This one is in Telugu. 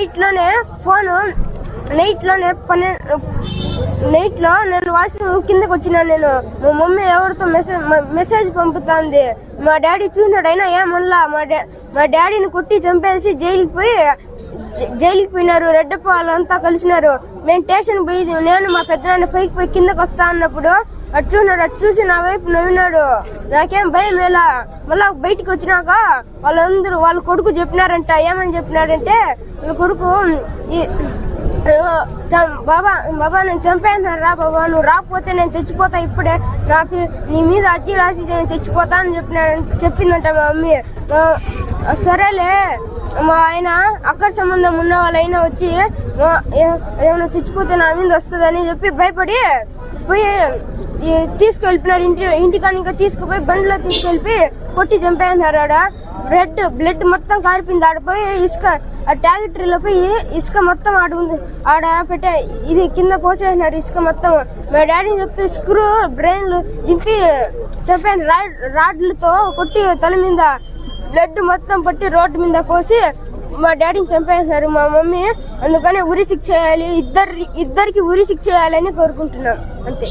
నైట్లోనే నేను వాష్రూమ్ కిందకి వచ్చినా. నేను మా మమ్మీ ఎవరితో మెసేజ్ పంపుతుంది. మా డాడీ చూసినాడు, అయినా ఏమనలా. మా డాడీని కొట్టి చంపేసి జైలుకి పోయినారు. రెడ్డప్ప వాళ్ళంతా కలిసినారు. మేము స్టేషన్ పోయి నేను మా పెద్దనాన్న పైకి పోయి కిందకి వస్తా అన్నప్పుడు అటు చూసినాడు. అటు చూసి నా వైపు నవ్వినాడు. నాకేం భయం వేలా. మళ్ళా బయటికి వచ్చినాక వాళ్ళ కొడుకు చెప్పినారంట. ఏమని చెప్పినాడంటే, వాళ్ళ కొడుకు బాబా నేను చంపేస్తున్నా రా బాబా, నువ్వు రాకపోతే నేను చచ్చిపోతా ఇప్పుడే, నీ మీద అర్జీ రాసి నేను చచ్చిపోతా అని చెప్పిందంట మా మమ్మీ. సరేలే, మా ఆయన అక్కడ సంబంధం ఉన్న వాళ్ళైనా వచ్చి ఏమైనా చచ్చిపోతే నా మీద వస్తుందని చెప్పి భయపడి పోయి తీసుకెళ్ళిపోయినారు. ఇంటికానిక తీసుకుపోయి బండిలో తీసుకెళ్ళి కొట్టి చంపేస్తున్నారు. ఆడ బ్లడ్ మొత్తం కారిపోయింది. ఆడపోయి ఇసుక ఆ ట్రాక్టరీలో పోయి ఇసుక మొత్తం ఆడ పెట్టే ఇది కింద పోసేసినారు ఇసుక మొత్తం. మా డాడీని చెప్పి స్క్రూ బ్రెయిన్లు దింపి చంపాను. రాడ్లతో కొట్టి తల మీద బ్లడ్ మొత్తం పట్టి రోడ్డు మీద పోసి మా డాడీని చంపేసినారు మా మమ్మీ. అందుకని ఉరి శిక్ష చేయాలి, ఇద్దరికి ఉరి శిక్ష చేయాలని కోరుకుంటున్నాం అంతే.